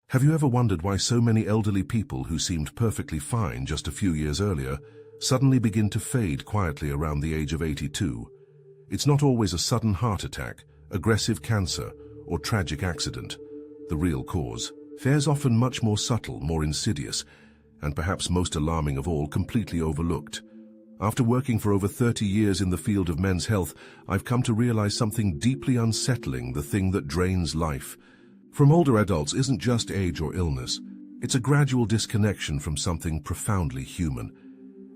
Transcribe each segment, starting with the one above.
Have you ever wondered why so many elderly people who seemed perfectly fine just a few years earlier suddenly begin to fade quietly around the age of 82? It's not always a sudden heart attack, aggressive cancer, or tragic accident. The real cause fares often much more subtle, more insidious, and perhaps most alarming of all, completely overlooked. After working for over 30 years in the field of men's health, I've come to realize something deeply unsettling, the thing that drains life from older adults isn't just age or illness. It's a gradual disconnection from something profoundly human.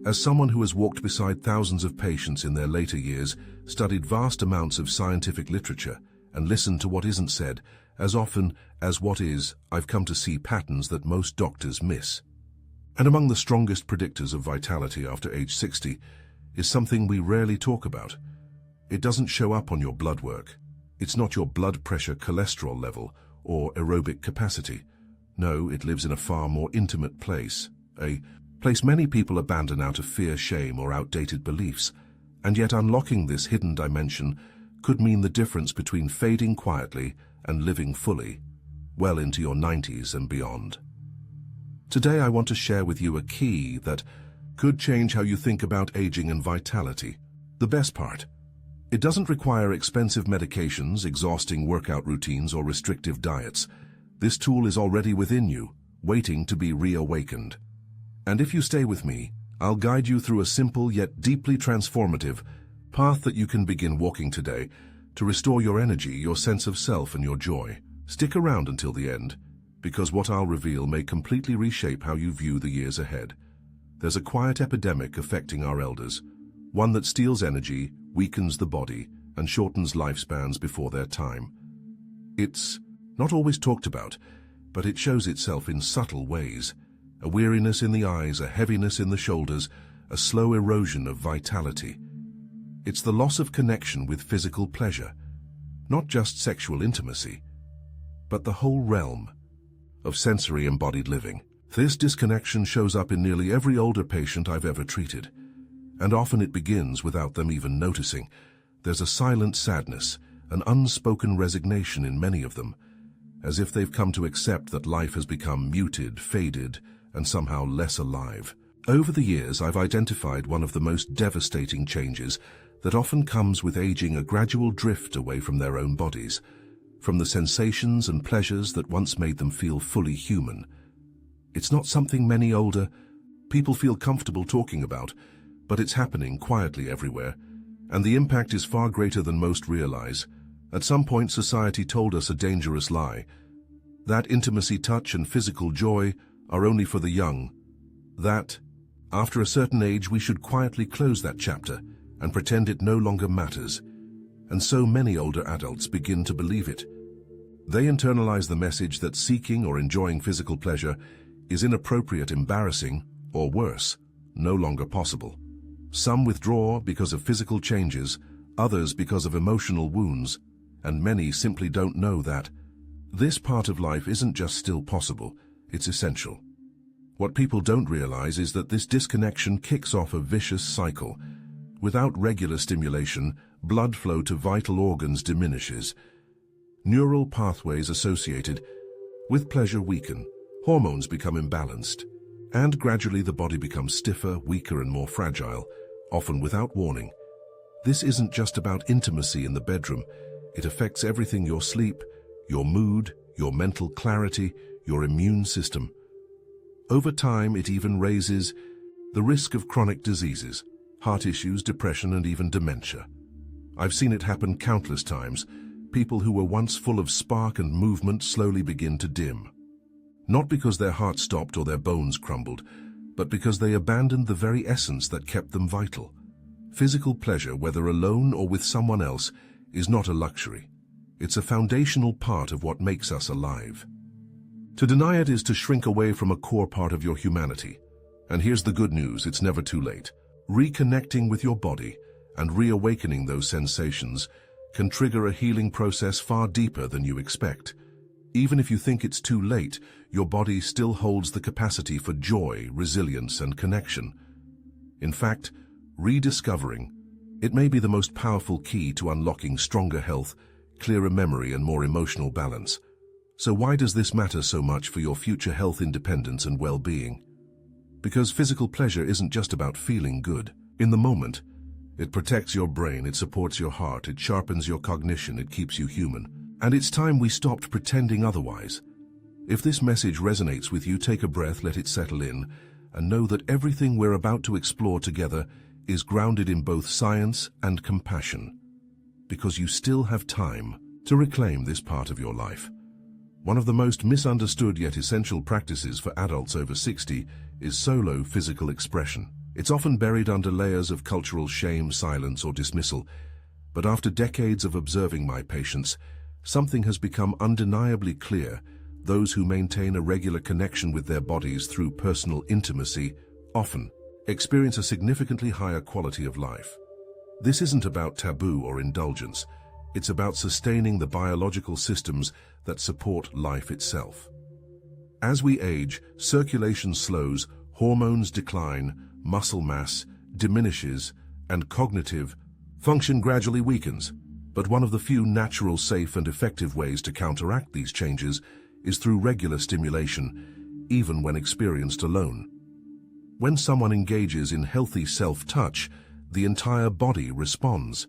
As someone who has walked beside thousands of patients in their later years, studied vast amounts of scientific literature, and listened to what isn't said, as often as what is, I've come to see patterns that most doctors miss. And among the strongest predictors of vitality after age 60 is something we rarely talk about. It doesn't show up on your blood work. It's not your blood pressure, cholesterol level, or aerobic capacity. No, it lives in a far more intimate place, a place many people abandon out of fear, shame, or outdated beliefs. And yet unlocking this hidden dimension could mean the difference between fading quietly and living fully, well into your 90s and beyond. Today I want to share with you a key that could change how you think about aging and vitality. The best part: it doesn't require expensive medications, exhausting workout routines, or restrictive diets. This tool is already within you, waiting to be reawakened. And if you stay with me, I'll guide you through a simple yet deeply transformative path that you can begin walking today to restore your energy, your sense of self, and your joy. Stick around until the end, because what I'll reveal may completely reshape how you view the years ahead. There's a quiet epidemic affecting our elders, one that steals energy, weakens the body, and shortens lifespans before their time. It's not always talked about, but it shows itself in subtle ways. A weariness in the eyes, a heaviness in the shoulders, a slow erosion of vitality. It's the loss of connection with physical pleasure, not just sexual intimacy, but the whole realm of sensory embodied living. This disconnection shows up in nearly every older patient I've ever treated, and often it begins without them even noticing. There's a silent sadness, an unspoken resignation in many of them, as if they've come to accept that life has become muted, faded, and somehow less alive. Over the years, I've identified one of the most devastating changes that often comes with aging: a gradual drift away from their own bodies, from the sensations and pleasures that once made them feel fully human. It's not something many older people feel comfortable talking about, but it's happening quietly everywhere, and the impact is far greater than most realize. At some point, society told us a dangerous lie: that intimacy, touch, and physical joy are only for the young. That, after a certain age, we should quietly close that chapter and pretend it no longer matters. And so many older adults begin to believe it. They internalize the message that seeking or enjoying physical pleasure is inappropriate, embarrassing, or worse, no longer possible. Some withdraw because of physical changes, others because of emotional wounds, and many simply don't know that this part of life isn't just still possible, it's essential. What people don't realize is that this disconnection kicks off a vicious cycle. Without regular stimulation, blood flow to vital organs diminishes. Neural pathways associated with pleasure weaken, hormones become imbalanced, and gradually the body becomes stiffer, weaker, and more fragile, often without warning. This isn't just about intimacy in the bedroom. It affects everything: your sleep, your mood, your mental clarity, your immune system. Over time, it even raises the risk of chronic diseases, heart issues, depression, and even dementia. I've seen it happen countless times. People who were once full of spark and movement slowly begin to dim. Not because their heart stopped or their bones crumbled, but because they abandoned the very essence that kept them vital. Physical pleasure, whether alone or with someone else, is not a luxury. It's a foundational part of what makes us alive. To deny it is to shrink away from a core part of your humanity. And here's the good news: it's never too late. Reconnecting with your body and reawakening those sensations can trigger a healing process far deeper than you expect. Even if you think it's too late, your body still holds the capacity for joy, resilience, and connection. In fact, rediscovering it may be the most powerful key to unlocking stronger health, clearer memory, and more emotional balance. So why does this matter so much for your future health, independence, and well-being? Because physical pleasure isn't just about feeling good in the moment. It protects your brain, it supports your heart, it sharpens your cognition, it keeps you human. And it's time we stopped pretending otherwise. If this message resonates with you, take a breath, let it settle in, and know that everything we're about to explore together is grounded in both science and compassion. Because you still have time to reclaim this part of your life. One of the most misunderstood yet essential practices for adults over 60 is solo physical expression. It's often buried under layers of cultural shame, silence, or dismissal. But after decades of observing my patients, something has become undeniably clear. Those who maintain a regular connection with their bodies through personal intimacy often experience a significantly higher quality of life. This isn't about taboo or indulgence. It's about sustaining the biological systems that support life itself. As we age, circulation slows, hormones decline, muscle mass diminishes, and cognitive function gradually weakens. But one of the few natural, safe, and effective ways to counteract these changes is through regular stimulation, even when experienced alone. When someone engages in healthy self-touch, the entire body responds.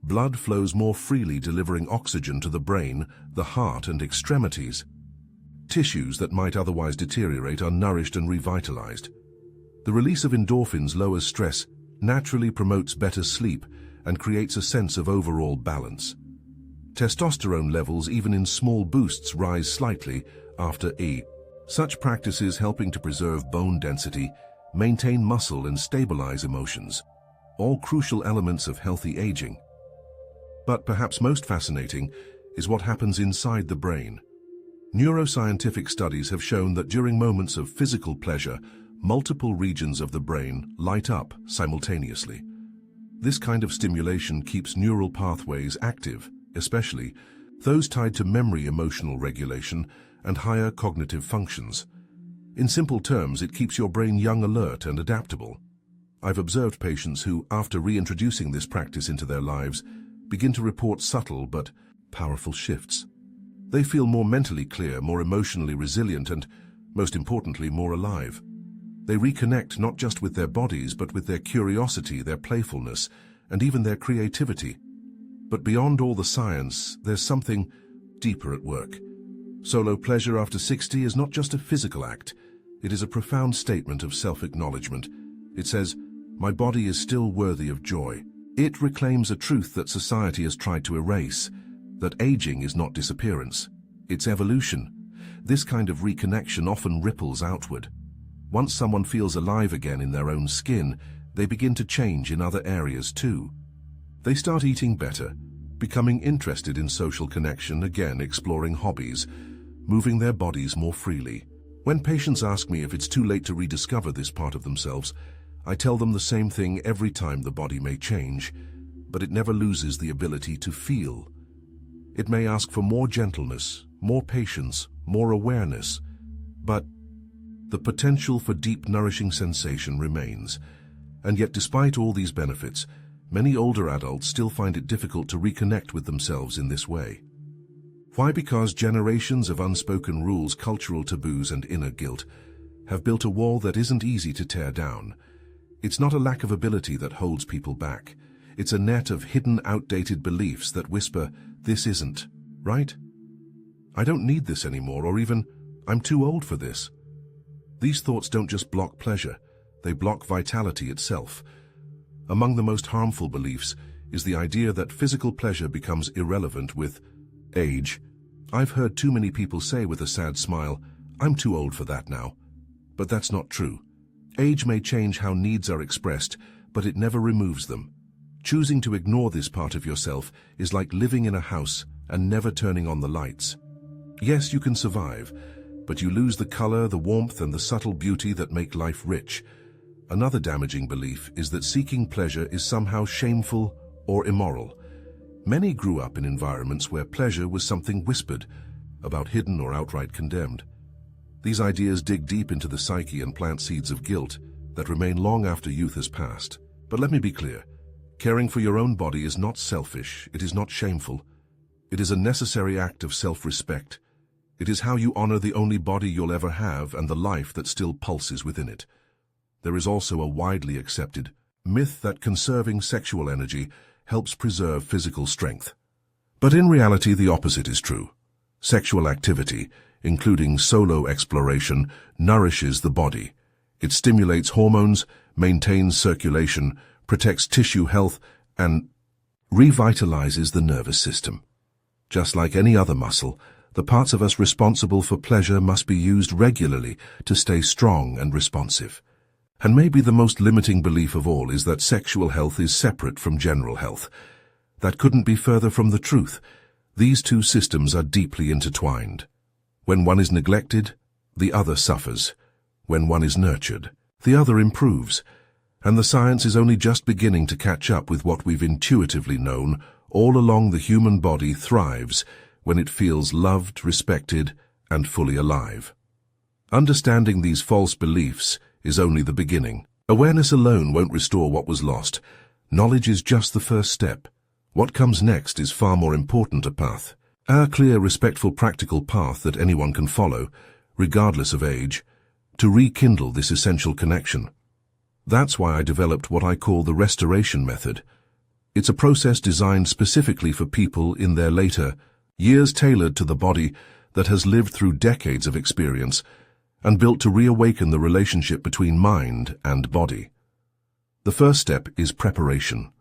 Blood flows more freely, delivering oxygen to the brain, the heart, and extremities. Tissues that might otherwise deteriorate are nourished and revitalized. The release of endorphins lowers stress, naturally promotes better sleep, and creates a sense of overall balance. Testosterone levels, even in small boosts, rise slightly after such practices helping to preserve bone density, maintain muscle, and stabilize emotions, all crucial elements of healthy aging. But perhaps most fascinating is what happens inside the brain. Neuroscientific studies have shown that during moments of physical pleasure, multiple regions of the brain light up simultaneously. This kind of stimulation keeps neural pathways active, especially those tied to memory, emotional regulation, and higher cognitive functions. In simple terms, it keeps your brain young, alert, and adaptable. I've observed patients who, after reintroducing this practice into their lives, begin to report subtle but powerful shifts. They feel more mentally clear, more emotionally resilient, and, most importantly, more alive. They reconnect not just with their bodies, but with their curiosity, their playfulness, and even their creativity. But beyond all the science, there's something deeper at work. Solo pleasure after 60 is not just a physical act. It is a profound statement of self-acknowledgement. It says, "My body is still worthy of joy." It reclaims a truth that society has tried to erase, that aging is not disappearance, it's evolution. This kind of reconnection often ripples outward. Once someone feels alive again in their own skin, they begin to change in other areas too. They start eating better, becoming interested in social connection again, exploring hobbies, moving their bodies more freely. When patients ask me if it's too late to rediscover this part of themselves, I tell them the same thing every time: the body may change, but it never loses the ability to feel. It may ask for more gentleness, more patience, more awareness, but the potential for deep, nourishing sensation remains. And yet, despite all these benefits, many older adults still find it difficult to reconnect with themselves in this way. Why? Because generations of unspoken rules, cultural taboos, and inner guilt have built a wall that isn't easy to tear down. It's not a lack of ability that holds people back. It's a net of hidden, outdated beliefs that whisper, "This isn't right. I don't need this anymore," or even, "I'm too old for this." These thoughts don't just block pleasure, they block vitality itself. Among the most harmful beliefs is the idea that physical pleasure becomes irrelevant with age. I've heard too many people say with a sad smile, "I'm too old for that now." But that's not true. Age may change how needs are expressed, but it never removes them. Choosing to ignore this part of yourself is like living in a house and never turning on the lights. Yes, you can survive, but you lose the color, the warmth, and the subtle beauty that make life rich. Another damaging belief is that seeking pleasure is somehow shameful or immoral. Many grew up in environments where pleasure was something whispered about, hidden, or outright condemned. These ideas dig deep into the psyche and plant seeds of guilt that remain long after youth has passed. But let me be clear, caring for your own body is not selfish, it is not shameful. It is a necessary act of self-respect. It is how you honor the only body you'll ever have and the life that still pulses within it. There is also a widely accepted myth that conserving sexual energy helps preserve physical strength. But in reality, the opposite is true. Sexual activity, including solo exploration, nourishes the body. It stimulates hormones, maintains circulation, protects tissue health, and revitalizes the nervous system. Just like any other muscle, the parts of us responsible for pleasure must be used regularly to stay strong and responsive. And maybe the most limiting belief of all is that sexual health is separate from general health. That couldn't be further from the truth. These two systems are deeply intertwined. When one is neglected, the other suffers. When one is nurtured, the other improves. And the science is only just beginning to catch up with what we've intuitively known. All along, the human body thrives when it feels loved, respected, and fully alive. Understanding these false beliefs is only the beginning. Awareness alone won't restore what was lost. Knowledge is just the first step. What comes next is far more important a path. A clear, respectful, practical path that anyone can follow, regardless of age, to rekindle this essential connection. That's why I developed what I call the restoration method. It's a process designed specifically for people in their later years, tailored to the body that has lived through decades of experience and built to reawaken the relationship between mind and body. The first step is preparation.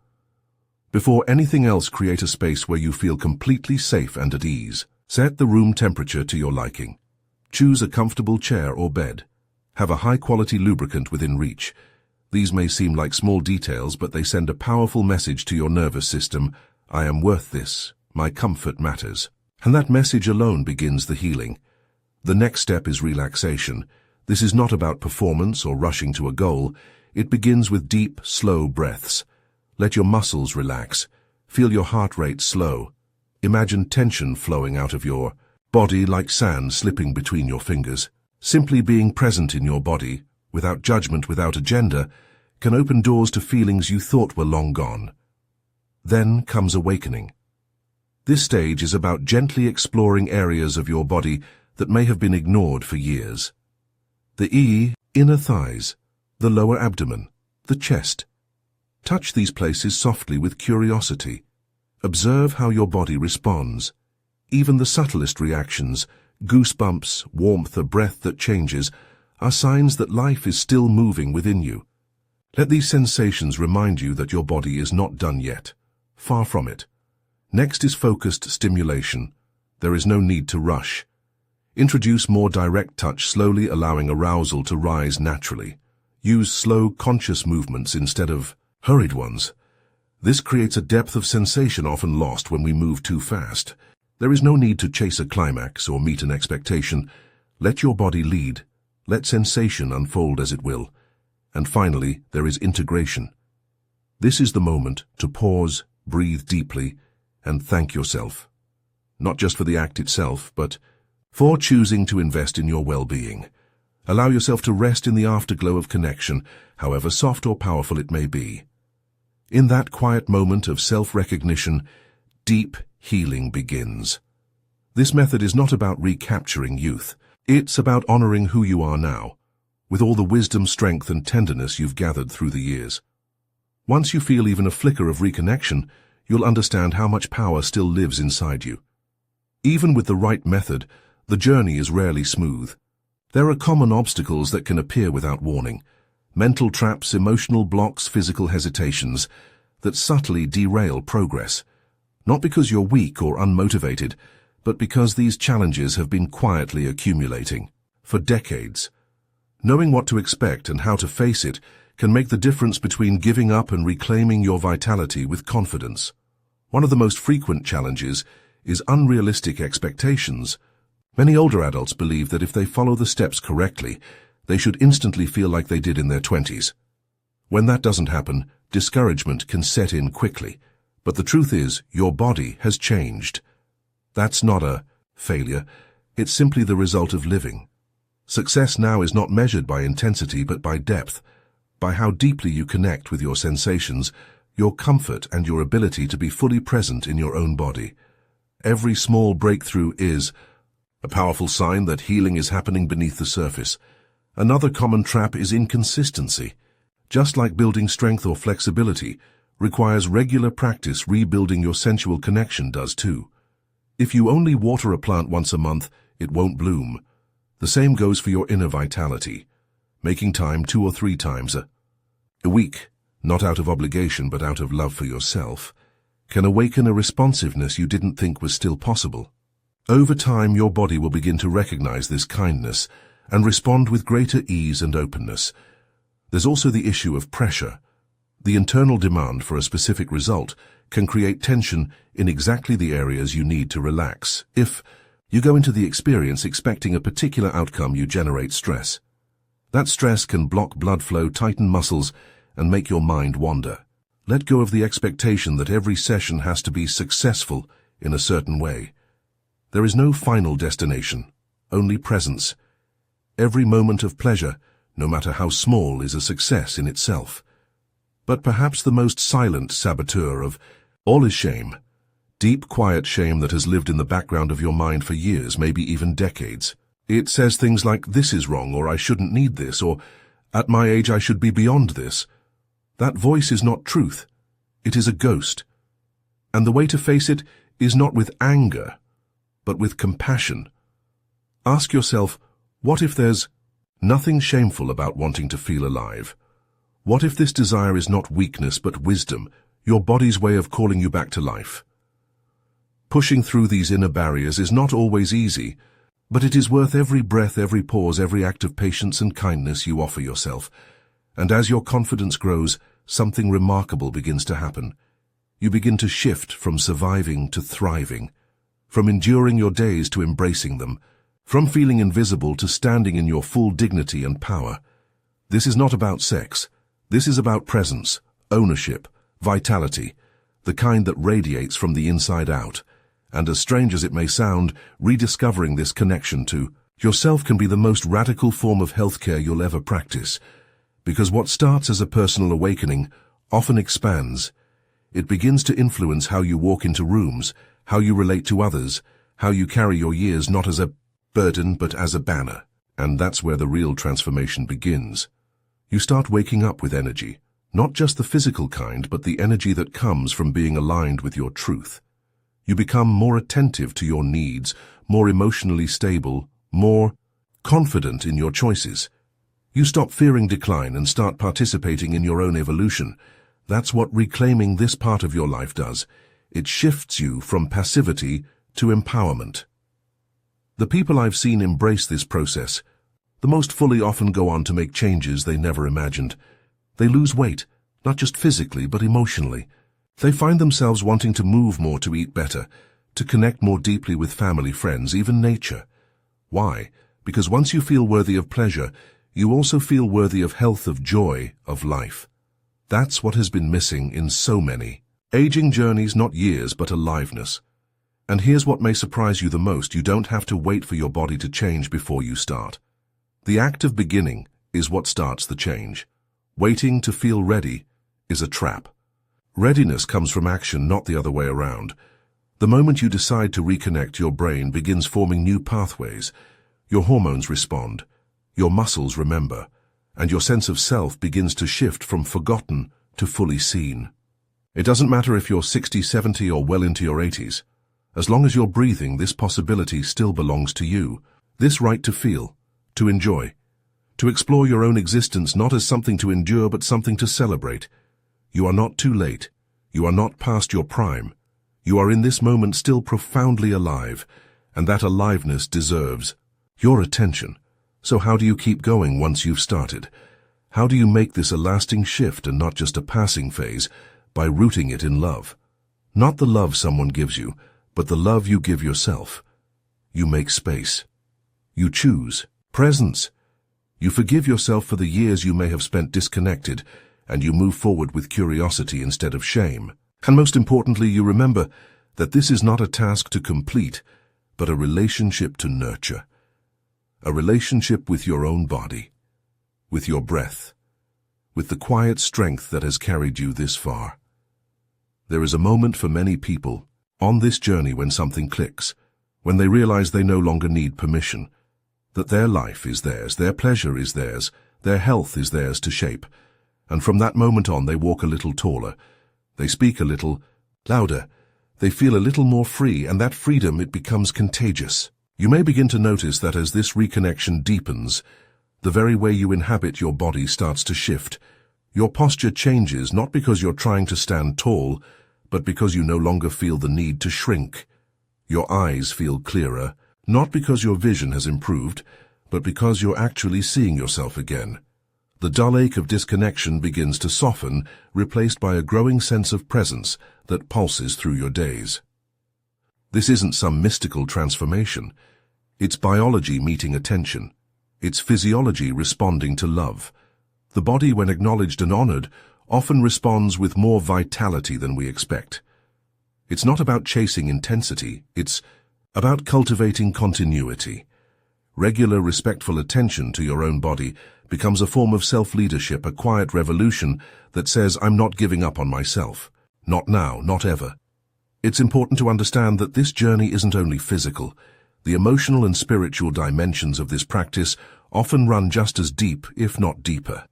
Before anything else, create a space where you feel completely safe and at ease. Set the room temperature to your liking. Choose a comfortable chair or bed. Have a high-quality lubricant within reach. These may seem like small details, but they send a powerful message to your nervous system. I am worth this. My comfort matters. And that message alone begins the healing. The next step is relaxation. This is not about performance or rushing to a goal. It begins with deep, slow breaths. Let your muscles relax. Feel your heart rate slow. Imagine tension flowing out of your body like sand slipping between your fingers. Simply being present in your body, without judgment, without agenda, can open doors to feelings you thought were long gone. Then comes awakening. This stage is about gently exploring areas of your body that may have been ignored for years. The inner thighs, the lower abdomen, the chest. Touch these places softly with curiosity. Observe how your body responds. Even the subtlest reactions, goosebumps, warmth, a breath that changes, are signs that life is still moving within you. Let these sensations remind you that your body is not done yet. Far from it. Next is focused stimulation. There is no need to rush. Introduce more direct touch, slowly allowing arousal to rise naturally. Use slow, conscious movements instead of hurried ones. This creates a depth of sensation often lost when we move too fast. There is no need to chase a climax or meet an expectation. Let your body lead. Let sensation unfold as it will. And finally, there is integration. This is the moment to pause, breathe deeply, and thank yourself. Not just for the act itself, but for choosing to invest in your well-being. Allow yourself to rest in the afterglow of connection, however soft or powerful it may be. In that quiet moment of self-recognition, deep healing begins. This method is not about recapturing youth. It's about honoring who you are now, with all the wisdom, strength, and tenderness you've gathered through the years. Once you feel even a flicker of reconnection, you'll understand how much power still lives inside you. Even with the right method, the journey is rarely smooth. There are common obstacles that can appear without warning. Mental traps, emotional blocks, physical hesitations that subtly derail progress. Not because you're weak or unmotivated, but because these challenges have been quietly accumulating for decades. Knowing what to expect and how to face it can make the difference between giving up and reclaiming your vitality with confidence. One of the most frequent challenges is unrealistic expectations. Many older adults believe that if they follow the steps correctly, they should instantly feel like they did in their 20s. When that doesn't happen, discouragement can set in quickly. But the truth is, your body has changed. That's not a failure. It's simply the result of living. Success now is not measured by intensity but by depth, by how deeply you connect with your sensations, your comfort, and your ability to be fully present in your own body. Every small breakthrough is a powerful sign that healing is happening beneath the surface. Another common trap is inconsistency. Just like building strength or flexibility requires regular practice, rebuilding your sensual connection does too. If you only water a plant once a month, it won't bloom. The same goes for your inner vitality. Making time 2 or 3 times a week, not out of obligation but out of love for yourself, can awaken a responsiveness you didn't think was still possible. Over time, your body will begin to recognize this kindness and respond with greater ease and openness. There's also the issue of pressure. The internal demand for a specific result can create tension in exactly the areas you need to relax. If you go into the experience expecting a particular outcome, you generate stress. That stress can block blood flow, tighten muscles, and make your mind wander. Let go of the expectation that every session has to be successful in a certain way. There is no final destination, only presence. Every moment of pleasure, no matter how small, is a success in itself. But perhaps the most silent saboteur of all is shame. Deep, quiet shame that has lived in the background of your mind for years, maybe even decades. It says things like, "This is wrong," or "I shouldn't need this," or "At my age I should be beyond this." That voice is not truth. It is a ghost. And the way to face it is not with anger, but with compassion. Ask yourself, what if there's nothing shameful about wanting to feel alive? What if this desire is not weakness but wisdom, your body's way of calling you back to life? Pushing through these inner barriers is not always easy, but it is worth every breath, every pause, every act of patience and kindness you offer yourself. And as your confidence grows, something remarkable begins to happen. You begin to shift from surviving to thriving, from enduring your days to embracing them, from feeling invisible to standing in your full dignity and power. This is not about sex. This is about presence, ownership, vitality, the kind that radiates from the inside out. And as strange as it may sound, rediscovering this connection to yourself can be the most radical form of healthcare you'll ever practice. Because what starts as a personal awakening often expands. It begins to influence how you walk into rooms, how you relate to others, how you carry your years not as a burden but as a banner. And that's where the real transformation begins. You start waking up with energy, not just the physical kind, but the energy that comes from being aligned with your truth. You become more attentive to your needs, more emotionally stable, more confident in your choices. You stop fearing decline and start participating in your own evolution. That's what reclaiming this part of your life does. It shifts you from passivity to empowerment. The people I've seen embrace this process the most fully often go on to make changes they never imagined. They lose weight, not just physically but emotionally. They find themselves wanting to move more, to eat better, to connect more deeply with family, friends, even nature. Why? Because once you feel worthy of pleasure, you also feel worthy of health, of joy, of life. That's what has been missing in so many aging journeys, not years, but aliveness. And here's what may surprise you the most: you don't have to wait for your body to change before you start. The act of beginning is what starts the change. Waiting to feel ready is a trap. Readiness comes from action, not the other way around. The moment you decide to reconnect, your brain begins forming new pathways. Your hormones respond, your muscles remember, and your sense of self begins to shift from forgotten to fully seen. It doesn't matter if you're 60, 70, or well into your 80s. As long as you're breathing, this possibility still belongs to you. This right to feel, to enjoy, to explore your own existence, not as something to endure but something to celebrate. You are not too late. You are not past your prime. You are in this moment still profoundly alive, and that aliveness deserves your attention. So how do you keep going once you've started? How do you make this a lasting shift and not just a passing phase? By rooting it in love. Not the love someone gives you, but the love you give yourself. You make space. You choose presence. You forgive yourself for the years you may have spent disconnected, and you move forward with curiosity instead of shame. And most importantly, you remember that this is not a task to complete, but a relationship to nurture. A relationship with your own body, with your breath, with the quiet strength that has carried you this far. There is a moment for many people on this journey when something clicks, when they realize they no longer need permission, that their life is theirs, their pleasure is theirs, their health is theirs to shape, and from that moment on they walk a little taller, they speak a little louder, they feel a little more free, and that freedom, it becomes contagious. You may begin to notice that as this reconnection deepens, the very way you inhabit your body starts to shift. Your posture changes, not because you're trying to stand tall, but because you no longer feel the need to shrink. Your eyes feel clearer, not because your vision has improved, but because you're actually seeing yourself again. The dull ache of disconnection begins to soften, replaced by a growing sense of presence that pulses through your days. This isn't some mystical transformation. It's biology meeting attention. It's physiology responding to love. The body, when acknowledged and honored, often responds with more vitality than we expect. It's not about chasing intensity, it's about cultivating continuity. Regular, respectful attention to your own body becomes a form of self-leadership, a quiet revolution that says, I'm not giving up on myself. Not now, not ever. It's important to understand that this journey isn't only physical. The emotional and spiritual dimensions of this practice often run just as deep, if not deeper.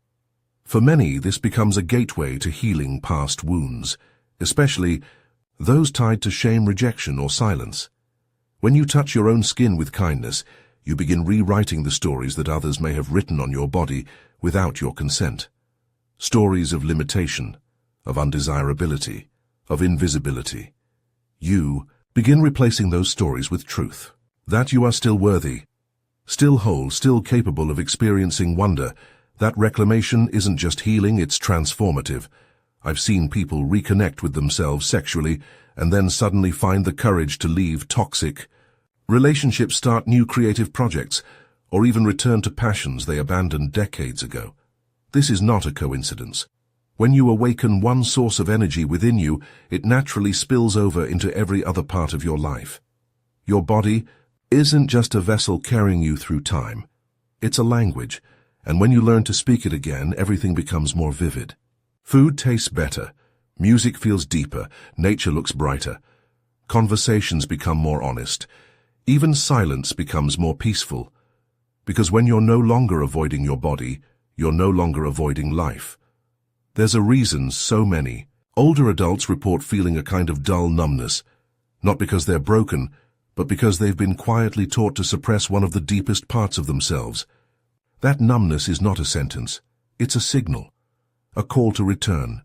For many, this becomes a gateway to healing past wounds, especially those tied to shame, rejection, or silence. When you touch your own skin with kindness, you begin rewriting the stories that others may have written on your body without your consent. Stories of limitation, of undesirability, of invisibility. You begin replacing those stories with truth. That you are still worthy, still whole, still capable of experiencing wonder. That reclamation isn't just healing, it's transformative. I've seen people reconnect with themselves sexually and then suddenly find the courage to leave toxic relationships, start new creative projects, or even return to passions they abandoned decades ago. This is not a coincidence. When you awaken one source of energy within you, it naturally spills over into every other part of your life. Your body isn't just a vessel carrying you through time. It's a language, and when you learn to speak it again, everything becomes more vivid. Food tastes better, music feels deeper, nature looks brighter. Conversations become more honest. Even silence becomes more peaceful. Because when you're no longer avoiding your body, you're no longer avoiding life. There's a reason so many older adults report feeling a kind of dull numbness, not because they're broken, but because they've been quietly taught to suppress one of the deepest parts of themselves. That numbness is not a sentence, it's a signal, a call to return,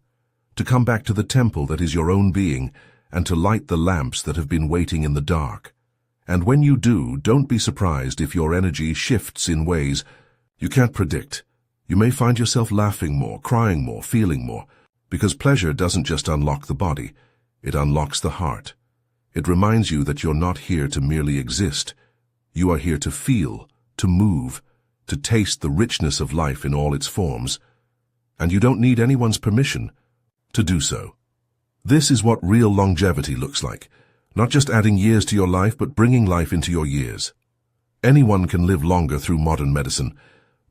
to come back to the temple that is your own being, and to light the lamps that have been waiting in the dark. And when you do, don't be surprised if your energy shifts in ways you can't predict. You may find yourself laughing more, crying more, feeling more, because pleasure doesn't just unlock the body, it unlocks the heart. It reminds you that you're not here to merely exist. You are here to feel, to move, to taste the richness of life in all its forms. And you don't need anyone's permission to do so. This is what real longevity looks like. Not just adding years to your life, but bringing life into your years. Anyone can live longer through modern medicine,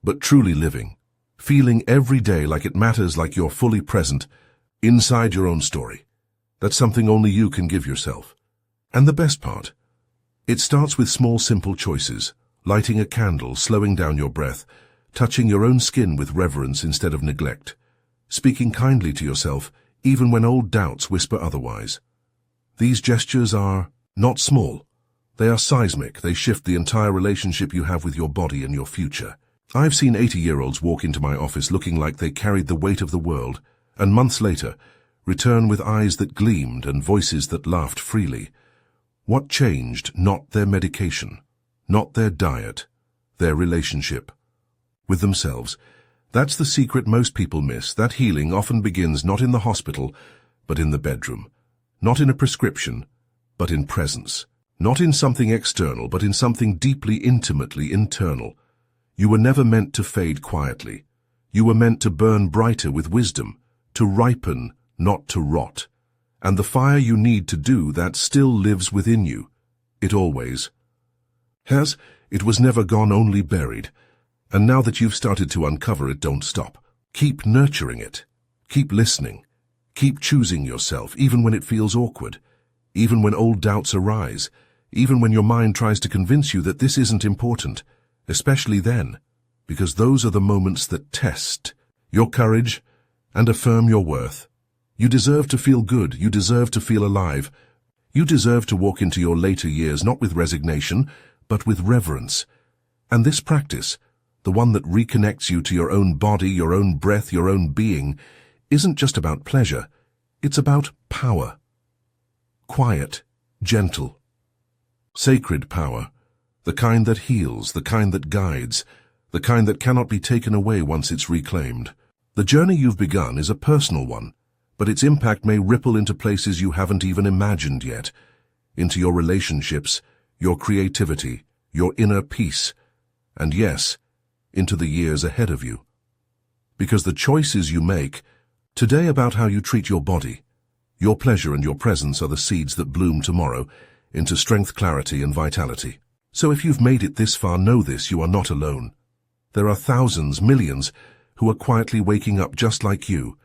but truly living, feeling every day like it matters, like you're fully present, inside your own story. That's something only you can give yourself. And the best part? It starts with small, simple choices, lighting a candle, slowing down your breath, touching your own skin with reverence instead of neglect, speaking kindly to yourself, even when old doubts whisper otherwise. These gestures are not small. They are seismic. They shift the entire relationship you have with your body and your future. I've seen 80-year-olds walk into my office looking like they carried the weight of the world, and months later, return with eyes that gleamed and voices that laughed freely. What changed? Not their medication, not their diet, their relationship with themselves. That's the secret most people miss. That healing often begins not in the hospital, but in the bedroom. Not in a prescription, but in presence. Not in something external, but in something deeply, intimately internal. You were never meant to fade quietly. You were meant to burn brighter with wisdom, to ripen, not to rot. And the fire you need to do that still lives within you. It always has. It was never gone, only buried. And now that you've started to uncover it, don't stop. Keep nurturing it. Keep listening. Keep choosing yourself, even when it feels awkward. Even when old doubts arise. even when your mind tries to convince you that this isn't important, especially then, because those are the moments that test your courage and affirm your worth. You deserve to feel good. You deserve to feel alive. You deserve to walk into your later years not with resignation, but with reverence. And this practice, the one that reconnects you to your own body, your own breath, your own being, isn't just about pleasure. It's about power. Quiet, gentle, sacred power. The kind that heals, the kind that guides, the kind that cannot be taken away once it's reclaimed. The journey you've begun is a personal one, but its impact may ripple into places you haven't even imagined yet, into your relationships, your creativity, your inner peace, and yes, into the years ahead of you. Because the choices you make today about how you treat your body, your pleasure and your presence are the seeds that bloom tomorrow into strength, clarity, and vitality. So if you've made it this far, know this: you are not alone. There are thousands, millions, who are quietly waking up just like you,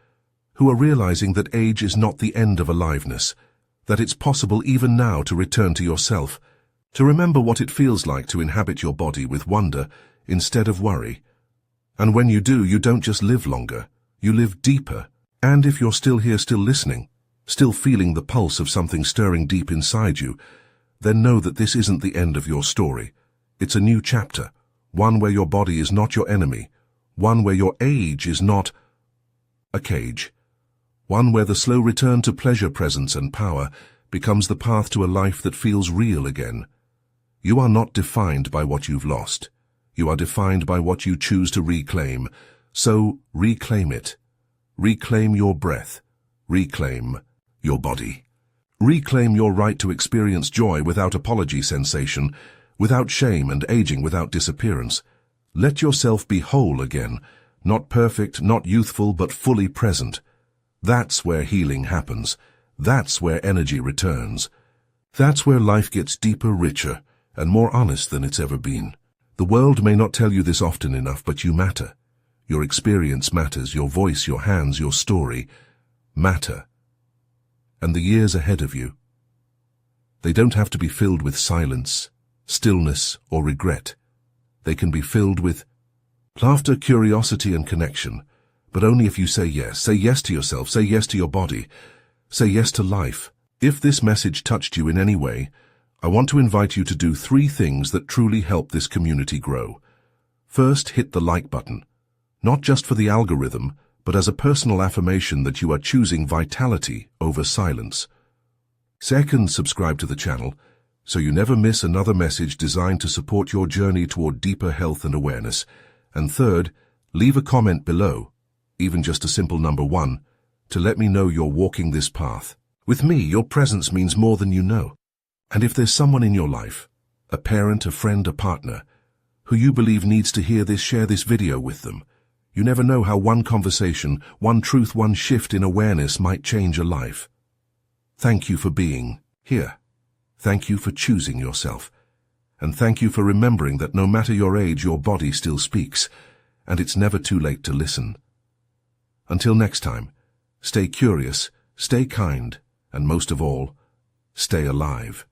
who are realizing that age is not the end of aliveness, that it's possible even now to return to yourself, to remember what it feels like to inhabit your body with wonder instead of worry. And when you do, you don't just live longer, you live deeper. And if you're still here, still listening, still feeling the pulse of something stirring deep inside you, then know that this isn't the end of your story. It's a new chapter, one where your body is not your enemy, one where your age is not a cage, one where the slow return to pleasure, presence, and power becomes the path to a life that feels real again. You are not defined by what you've lost. You are defined by what you choose to reclaim. So reclaim it. Reclaim your breath. Reclaim your body. Reclaim your right to experience joy without apology, sensation, without shame, and aging without disappearance. Let yourself be whole again, not perfect, not youthful, but fully present. That's where healing happens. That's where energy returns. That's where life gets deeper, richer, and more honest than it's ever been. The world may not tell you this often enough, but you matter. Your experience matters, your voice, your hands, your story matter. And the years ahead of you, they don't have to be filled with silence, stillness, or regret. They can be filled with laughter, curiosity, and connection, but only if you say yes. Say yes to yourself, say yes to your body, say yes to life. If this message touched you in any way, I want to invite you to do 3 things that truly help this community grow. First, hit the like button, not just for the algorithm, but as a personal affirmation that you are choosing vitality over silence. Second, subscribe to the channel so you never miss another message designed to support your journey toward deeper health and awareness. And third, leave a comment below, even just a simple number 1, to let me know you're walking this path. With me, your presence means more than you know. And if there's someone in your life, a parent, a friend, a partner, who you believe needs to hear this, share this video with them. You never know how one conversation, one truth, one shift in awareness might change a life. Thank you for being here. Thank you for choosing yourself. And thank you for remembering that no matter your age, your body still speaks, and it's never too late to listen. Until next time, stay curious, stay kind, and most of all, stay alive.